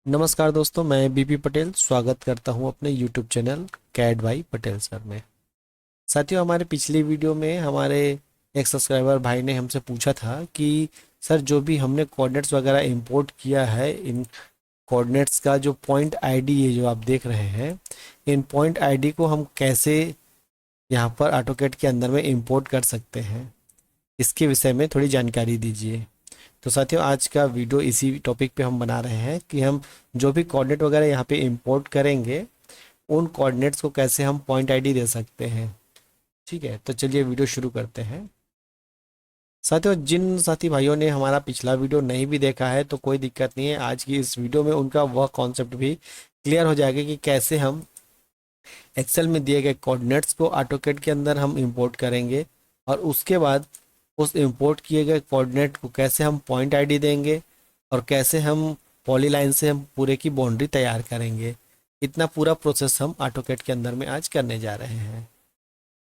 नमस्कार दोस्तों, मैं बीपी पटेल स्वागत करता हूं अपने यूट्यूब चैनल कैड भाई पटेल सर में। साथियों, हमारे पिछली वीडियो में हमारे एक सब्सक्राइबर भाई ने हमसे पूछा था कि सर जो भी हमने कोऑर्डिनेट्स वगैरह इंपोर्ट किया है, इन कोऑर्डिनेट्स का जो पॉइंट आईडी है जो आप देख रहे हैं, इन पॉइंट आईडी को हम कैसे यहाँ पर ऑटोकैड के अंदर में इंपोर्ट कर सकते हैं, इसके विषय में थोड़ी जानकारी दीजिए। तो साथियों, आज का वीडियो इसी टॉपिक पे हम बना रहे हैं कि हम जो भी कोऑर्डिनेट वगैरह यहाँ पे इंपोर्ट करेंगे, उन कोऑर्डिनेट्स को कैसे हम पॉइंट आईडी दे सकते हैं। ठीक है, तो चलिए वीडियो शुरू करते हैं। साथियों, जिन साथी भाइयों ने हमारा पिछला वीडियो नहीं भी देखा है तो कोई दिक्कत नहीं है, आज की इस वीडियो में उनका वह कॉन्सेप्ट भी क्लियर हो जाएगा कि कैसे हम एक्सेल में दिए गए कोऑर्डिनेट्स को ऑटोकैड के अंदर हम इंपोर्ट करेंगे, और उसके बाद उस इंपोर्ट किए गए कोऑर्डिनेट को कैसे हम पॉइंट आईडी देंगे, और कैसे हम पॉलीलाइन से हम पूरे की बाउंड्री तैयार करेंगे। इतना पूरा प्रोसेस हम ऑटोकैड के अंदर में आज करने जा रहे हैं।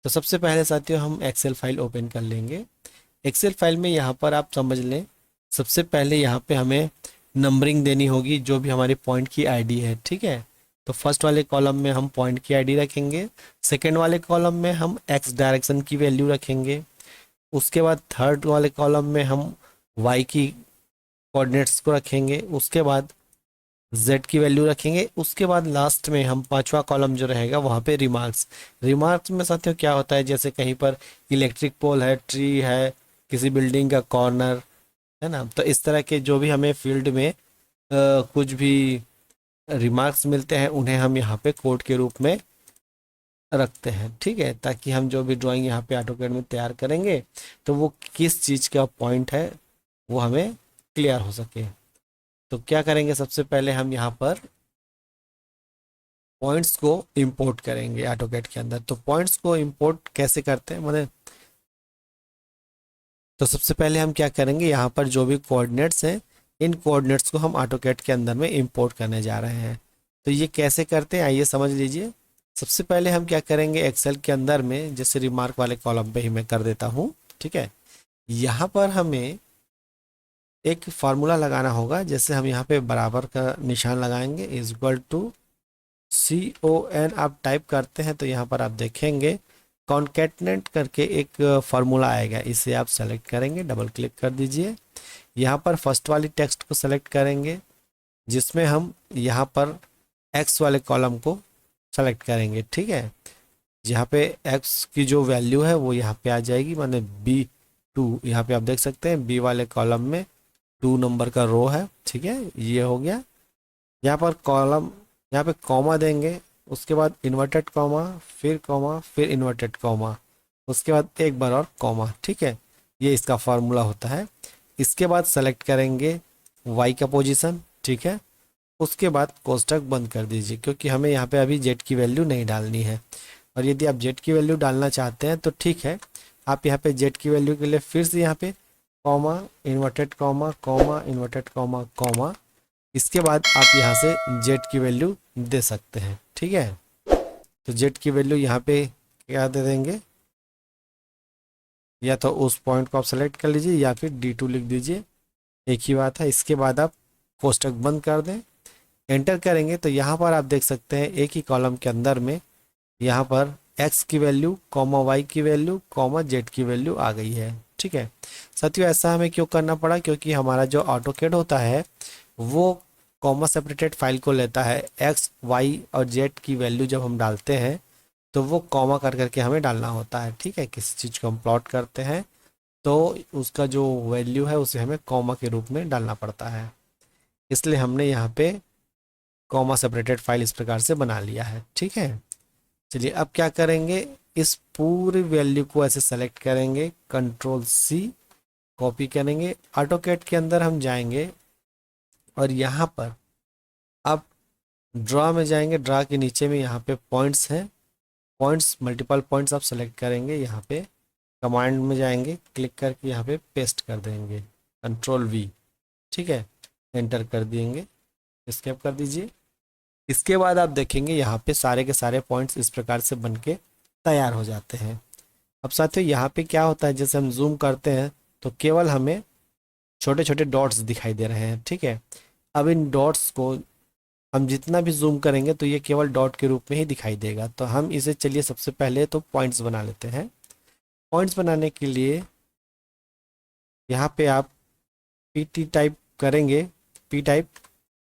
तो सबसे पहले साथियों, हम एक्सेल फाइल ओपन कर लेंगे। एक्सेल फाइल में यहाँ पर आप समझ लें, सबसे पहले यहाँ पे हमें नंबरिंग देनी होगी जो भी हमारी पॉइंट की आईडी है। ठीक है, तो फर्स्ट वाले कॉलम में हम पॉइंट की आईडी रखेंगे, सेकेंड वाले कॉलम में हम एक्स डायरेक्शन की वैल्यू रखेंगे, उसके बाद थर्ड वाले कॉलम में हम वाई की कोऑर्डिनेट्स को रखेंगे, उसके बाद जेड की वैल्यू रखेंगे, उसके बाद लास्ट में हम पांचवा कॉलम जो रहेगा वहाँ पे रिमार्क्स। रिमार्क्स में साथियों क्या होता है, जैसे कहीं पर इलेक्ट्रिक पोल है, ट्री है, किसी बिल्डिंग का कॉर्नर है ना, तो इस तरह के जो भी हमें फील्ड में कुछ भी रिमार्क्स मिलते हैं उन्हें हम यहाँ पे कोड के रूप में रखते हैं। ठीक है, ताकि हम जो भी ड्राइंग यहाँ पे ऑटोकैड में तैयार करेंगे तो वो किस चीज़ का पॉइंट है वो हमें क्लियर हो सके। तो क्या करेंगे, सबसे पहले हम यहाँ पर पॉइंट्स को इंपोर्ट करेंगे ऑटोकैड के अंदर। तो पॉइंट्स को इंपोर्ट कैसे करते हैं मैंने, तो सबसे पहले हम क्या करेंगे, यहाँ पर जो भी कोऑर्डिनेट्स हैं इन कोऑर्डिनेट्स को हम ऑटोकैड के अंदर में इंपोर्ट करने जा रहे हैं। तो ये कैसे करते हैं आइए समझ लीजिए। सबसे पहले हम क्या करेंगे, एक्सेल के अंदर में जैसे रिमार्क वाले कॉलम पे ही मैं कर देता हूँ। ठीक है, यहाँ पर हमें एक फार्मूला लगाना होगा, जैसे हम यहाँ पे बराबर का निशान लगाएंगे, इज इक्वल टू CON आप टाइप करते हैं तो यहाँ पर आप देखेंगे कॉन्केटनेट करके एक फार्मूला आएगा, इसे आप सेलेक्ट करेंगे, डबल क्लिक कर दीजिए। यहाँ पर फर्स्ट वाली टेक्स्ट को सेलेक्ट करेंगे जिसमें हम यहाँ पर एक्स वाले कॉलम को सेलेक्ट करेंगे। ठीक है, जहाँ पे एक्स की जो वैल्यू है वो यहाँ पे आ जाएगी, माने B2। यहाँ पे आप देख सकते हैं बी वाले कॉलम में 2 नंबर का रो है। ठीक है, ये हो गया। यहाँ पर कॉलम, यहाँ पे कॉमा देंगे, उसके बाद इन्वर्टेड कॉमा, फिर कॉमा, फिर इन्वर्टेड कॉमा, उसके बाद एक बार और कॉमा। ठीक है, ये इसका फार्मूला होता है। इसके बाद सेलेक्ट करेंगे वाई का पोजीशन। ठीक है, उसके बाद कोष्टक बंद कर दीजिए क्योंकि हमें यहाँ पे अभी जेड की वैल्यू नहीं डालनी है। और यदि आप जेड की वैल्यू डालना चाहते हैं तो ठीक है, आप यहाँ पे जेड की वैल्यू के लिए फिर से यहाँ पे comma, inverted comma, comma, inverted comma, comma, इसके बाद आप यहाँ से जेड की वैल्यू दे सकते हैं। ठीक है, तो जेड की वैल्यू यहाँ पे क्या दे देंगे, या तो उस पॉइंट को आप सेलेक्ट कर लीजिए या फिर D2 लिख दीजिए, एक ही बात है। इसके बाद आप कोष्टक बंद कर दें, एंटर करेंगे तो यहाँ पर आप देख सकते हैं एक ही कॉलम के अंदर में यहाँ पर एक्स की वैल्यू, कॉमा वाई की वैल्यू, कॉमा जेड की वैल्यू आ गई है। ठीक है साथियों, ऐसा हमें क्यों करना पड़ा, क्योंकि हमारा जो ऑटोकैड होता है वो कॉमा सेपरेटेड फाइल को लेता है। एक्स, वाई और जेड की वैल्यू जब हम डालते हैं तो वो कॉमा कर करके हमें डालना होता है। ठीक है, किसी चीज़ को हम प्लॉट करते हैं तो उसका जो वैल्यू है उसे हमें कॉमा के रूप में डालना पड़ता है, इसलिए हमने यहाँ पे कॉमा सेपरेटेड फाइल इस प्रकार से बना लिया है। ठीक है, चलिए अब क्या करेंगे, इस पूरी वैल्यू को ऐसे सेलेक्ट करेंगे, Ctrl+C कॉपी करेंगे, ऑटोकैड के अंदर हम जाएंगे और यहाँ पर आप ड्रा में जाएंगे। ड्रा के नीचे में यहाँ पे पॉइंट्स हैं, पॉइंट्स, मल्टीपल पॉइंट्स आप सेलेक्ट करेंगे। यहाँ पे कमांड में जाएंगे, क्लिक करके यहाँ पे पेस्ट कर देंगे, Ctrl+V। ठीक है, एंटर कर देंगे, एस्केप कर दीजिए। इसके बाद आप देखेंगे यहाँ पे सारे के सारे पॉइंट्स इस प्रकार से बन के तैयार हो जाते हैं। अब साथियों यहाँ पे क्या होता है, जैसे हम जूम करते हैं तो केवल हमें छोटे छोटे डॉट्स दिखाई दे रहे हैं। ठीक है, अब इन डॉट्स को हम जितना भी जूम करेंगे तो ये केवल डॉट के रूप में ही दिखाई देगा। तो हम इसे चलिए सबसे पहले तो पॉइंट्स बना लेते हैं। पॉइंट्स बनाने के लिए यहाँ पे आप पी टाइप करेंगे। पी टाइप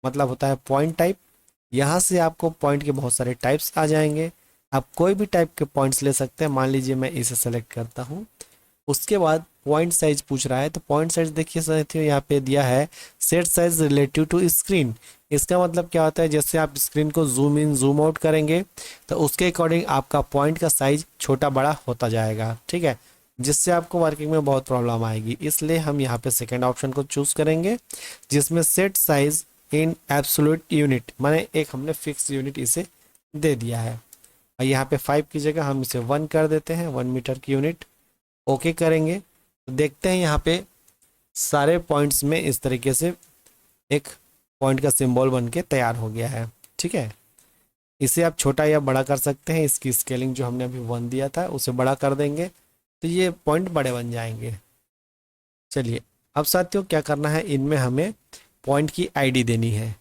मतलब होता है पॉइंट टाइप। यहाँ से आपको पॉइंट के बहुत सारे टाइप्स आ जाएंगे। आप कोई भी टाइप के पॉइंट्स ले सकते हैं। मान लीजिए मैं इसे सेलेक्ट करता हूँ। उसके बाद पॉइंट साइज पूछ रहा है, तो पॉइंट साइज देखिए साथियों यहाँ पे दिया है set size relative to screen. इसका मतलब क्या होता है, जैसे आप स्क्रीन को जूम इन जूम आउट करेंगे तो उसके अकॉर्डिंग आपका पॉइंट का साइज छोटा बड़ा होता जाएगा, ठीक है, जिससे आपको वर्किंग में बहुत प्रॉब्लम आएगी। इसलिए हम यहाँ पे सेकेंड ऑप्शन को चूज करेंगे, जिसमें set size in absolute unit, माने एक हमने फिक्स यूनिट इसे दे दिया है। और यहाँ पे 5 की जगह हम इसे 1 कर देते हैं, 1 मीटर की यूनिट। ओके करेंगे तो देखते हैं यहाँ पे सारे पॉइंट्स में इस तरीके से एक पॉइंट का सिंबल बन के तैयार हो गया है, ठीक है। इसे आप छोटा या बड़ा कर सकते हैं। इसकी स्केलिंग जो हमने अभी 1 दिया था उसे बड़ा कर देंगे तो ये पॉइंट बड़े बन जाएंगे। चलिए अब साथियों क्या करना है, इनमें हमें पॉइंट की आईडी देनी है।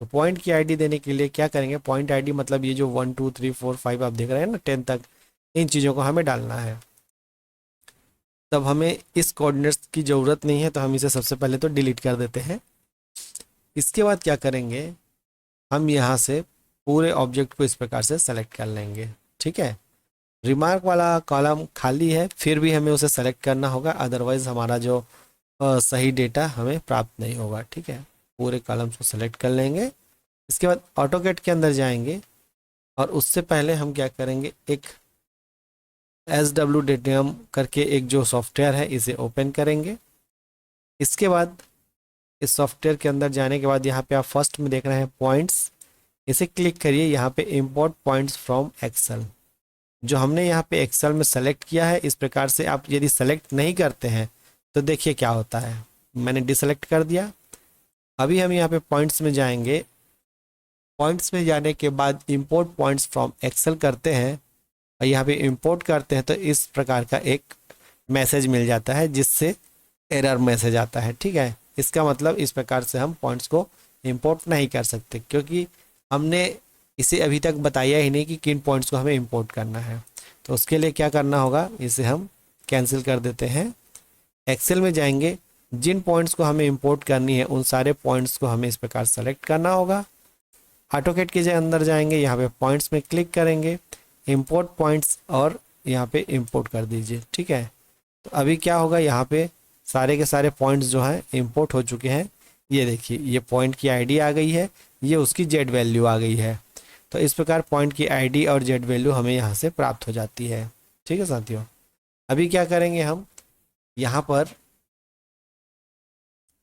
तो पॉइंट की आईडी देने के लिए क्या करेंगे, पॉइंट आईडी मतलब ये जो 1 2 3 4 5 आप देख रहे हैं ना 10 तक, इन चीज़ों को हमें डालना है। तब हमें इस कोऑर्डिनेट्स की ज़रूरत नहीं है, तो हम इसे सबसे पहले तो डिलीट कर देते हैं। इसके बाद क्या करेंगे, हम यहाँ से पूरे ऑब्जेक्ट को इस प्रकार से सेलेक्ट कर लेंगे, ठीक है। रिमार्क वाला कॉलम खाली है, फिर भी हमें उसे सेलेक्ट करना होगा, अदरवाइज हमारा जो सही डेटा हमें प्राप्त नहीं होगा, ठीक है। पूरे कॉलम्स को सेलेक्ट कर लेंगे। इसके बाद ऑटोकैड के अंदर जाएंगे और उससे पहले हम क्या करेंगे, एक SWDTM करके एक जो सॉफ्टवेयर है इसे ओपन करेंगे। इसके बाद इस सॉफ्टवेयर के अंदर जाने के बाद यहाँ पे आप फर्स्ट में देख रहे हैं पॉइंट्स, इसे क्लिक करिए। यहाँ पे इंपोर्ट पॉइंट्स फ्रॉम एक्सेल, जो हमने यहाँ पे एक्सेल में सेलेक्ट किया है, इस प्रकार से आप यदि सेलेक्ट नहीं करते हैं तो देखिए क्या होता है। मैंने डिसेलेक्ट कर दिया। अभी हम यहाँ पे पॉइंट्स में जाएंगे। पॉइंट्स में जाने के बाद इंपोर्ट पॉइंट्स फ्रॉम एक्सेल करते हैं और यहाँ पे इंपोर्ट करते हैं तो इस प्रकार का एक मैसेज मिल जाता है जिससे एरर मैसेज आता है, ठीक है। इसका मतलब इस प्रकार से हम पॉइंट्स को इंपोर्ट नहीं कर सकते, क्योंकि हमने इसे अभी तक बताया ही नहीं कि किन पॉइंट्स को हमें इंपोर्ट करना है। तो उसके लिए क्या करना होगा, इसे हम कैंसिल कर देते हैं। एक्सेल में जाएंगे, जिन पॉइंट्स को हमें इंपोर्ट करनी है उन सारे पॉइंट्स को हमें इस प्रकार सेलेक्ट करना होगा। ऑटोकैड के अंदर जाएंगे, यहाँ पे पॉइंट्स में क्लिक करेंगे, इंपोर्ट पॉइंट्स और यहाँ पे इंपोर्ट कर दीजिए, ठीक है। तो अभी क्या होगा, यहाँ पे सारे के सारे पॉइंट्स जो हैं इंपोर्ट हो चुके हैं। ये देखिए ये पॉइंट की आईडी आ गई है, ये उसकी जेड वैल्यू आ गई है। तो इस प्रकार पॉइंट की आईडी और जेड वैल्यू हमें यहाँ से प्राप्त हो जाती है, ठीक है साथियों। अभी क्या करेंगे, हम यहाँ पर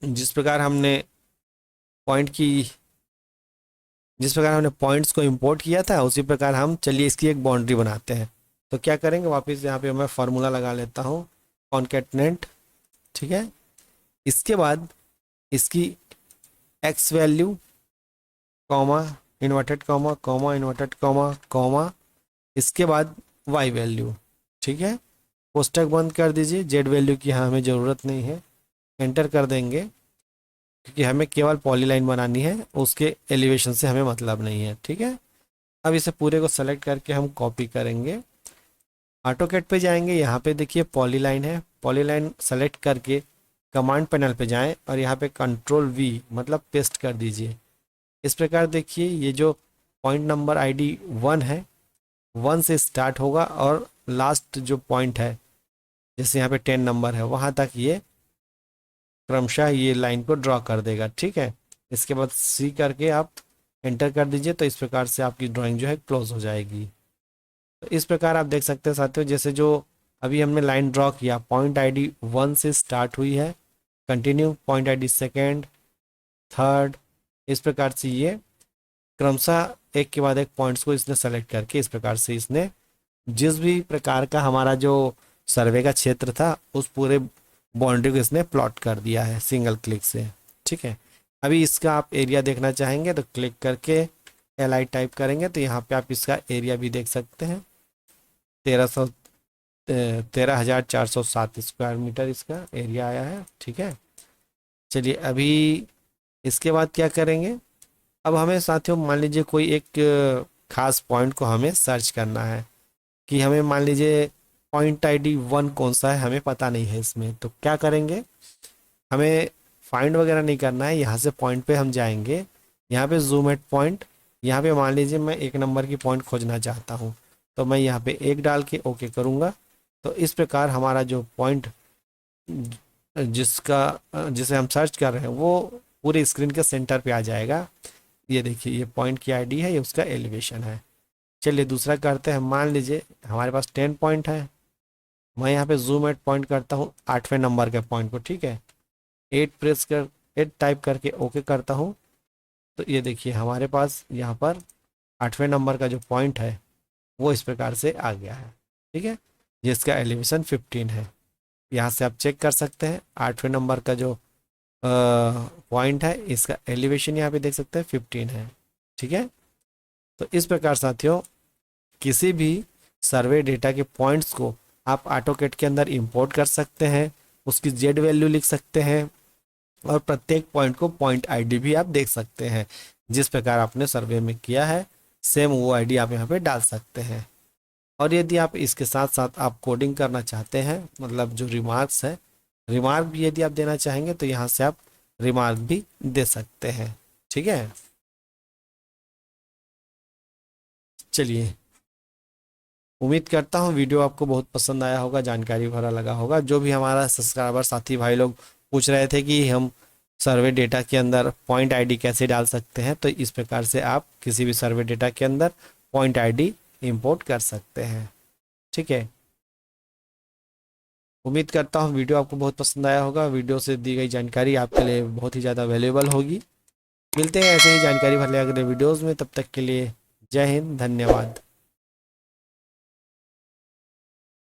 जिस प्रकार हमने पॉइंट की जिस प्रकार हमने पॉइंट्स को इंपोर्ट किया था उसी प्रकार हम चलिए इसकी एक बाउंड्री बनाते हैं। तो क्या करेंगे, वापस यहाँ पे मैं फार्मूला लगा लेता हूँ कॉन्केटनेट, ठीक है। इसके बाद इसकी x value comma inverted comma comma inverted comma comma, इसके बाद वाई वैल्यू, ठीक है। कोष्टक बंद कर दीजिए। जेड वैल्यू की यहाँ हमें ज़रूरत नहीं है, एंटर कर देंगे, क्योंकि हमें केवल पॉलीलाइन बनानी है, उसके एलिवेशन से हमें मतलब नहीं है, ठीक है। अब इसे पूरे को सेलेक्ट करके हम कॉपी करेंगे। ऑटोकैड पे जाएंगे, यहाँ पे देखिए पॉलीलाइन है, पॉलीलाइन सेलेक्ट करके कमांड पैनल पे जाएं और यहाँ पे कंट्रोल V मतलब पेस्ट कर दीजिए। इस प्रकार देखिए ये जो पॉइंट नंबर आईडी 1 है, 1 से स्टार्ट होगा और लास्ट जो पॉइंट है जैसे यहाँ पे 10 नंबर है वहाँ तक ये क्रमशः ये लाइन को ड्रॉ कर देगा, ठीक है। इसके बाद C करके आप एंटर कर दीजिए, तो इस प्रकार से आपकी ड्राइंग जो है क्लोज हो जाएगी। तो इस प्रकार आप देख सकते हैं साथियों, जैसे जो अभी हमने लाइन ड्रॉ किया पॉइंट आईडी 1 से स्टार्ट हुई है, continue point ID second third, इस प्रकार से ये क्रमशः एक के बाद एक पॉइंट्स को इसने सेलेक्ट करके इस प्रकार से इसने जिस भी प्रकार का हमारा जो सर्वे का क्षेत्र था उस पूरे बाउंड्री को इसने प्लॉट कर दिया है सिंगल क्लिक से, ठीक है। अभी इसका आप एरिया देखना चाहेंगे तो क्लिक करके LI टाइप करेंगे तो यहाँ पे आप इसका एरिया भी देख सकते हैं। 13,407 स्क्वायर मीटर इसका एरिया आया है, ठीक है। चलिए अभी इसके बाद क्या करेंगे, अब हमें साथियों मान लीजिए कोई एक खास पॉइंट को हमें सर्च करना है, कि हमें मान लीजिए पॉइंट आईडी 1 कौन सा है हमें पता नहीं है इसमें, तो क्या करेंगे, हमें फाइंड वगैरह नहीं करना है, यहाँ से पॉइंट पे हम जाएंगे, यहाँ पे जूम एट पॉइंट, यहाँ पे मान लीजिए मैं 1 नंबर की पॉइंट खोजना चाहता हूँ, तो मैं यहाँ पे 1 डाल के ओके करूँगा। तो इस प्रकार हमारा जो पॉइंट जिसे हम सर्च कर रहे हैं वो पूरे स्क्रीन के सेंटर पे आ जाएगा। ये देखिए ये पॉइंट की आईडी है, ये उसका एलिवेशन है। चलिए दूसरा करते हैं, मान लीजिए हमारे पास 10 पॉइंट है, मैं यहाँ पे जूम एट पॉइंट करता हूँ 8वें नंबर के पॉइंट को, ठीक है, 8 टाइप करके ओके करता हूँ। तो ये देखिए हमारे पास यहाँ पर 8वें नंबर का जो पॉइंट है वो इस प्रकार से आ गया है, ठीक है, जिसका एलिवेशन 15 है। यहाँ से आप चेक कर सकते हैं 8वें नंबर का जो पॉइंट है इसका एलिवेशन यहाँ पे देख सकते हैं 15 है, ठीक है। तो इस प्रकार साथियों किसी भी सर्वे डेटा के पॉइंट्स को आप ऑटोकैड के अंदर इंपोर्ट कर सकते हैं, उसकी जेड वैल्यू लिख सकते हैं, और प्रत्येक पॉइंट को पॉइंट आईडी भी आप देख सकते हैं। जिस प्रकार आपने सर्वे में किया है सेम वो आईडी आप यहाँ पे डाल सकते हैं। और यदि आप इसके साथ साथ आप कोडिंग करना चाहते हैं, मतलब जो रिमार्क्स है, रिमार्क भी यदि आप देना चाहेंगे तो यहाँ से आप रिमार्क भी दे सकते हैं, ठीक है। चलिए उम्मीद करता हूँ वीडियो आपको बहुत पसंद आया होगा, जानकारी भरा लगा होगा। जो भी हमारा सब्सक्राइबर साथी भाई लोग पूछ रहे थे कि हम सर्वे डेटा के अंदर पॉइंट आईडी कैसे डाल सकते हैं, तो इस प्रकार से आप किसी भी सर्वे डेटा के अंदर पॉइंट आईडी इंपोर्ट कर सकते हैं, ठीक है। उम्मीद करता हूँ वीडियो आपको बहुत पसंद आया होगा, वीडियो से दी गई जानकारी आपके लिए बहुत ही ज़्यादा वैल्यूएबल होगी। मिलते हैं ऐसे ही जानकारी भरने अगले वीडियोज़ में, तब तक के लिए जय हिंद, धन्यवाद।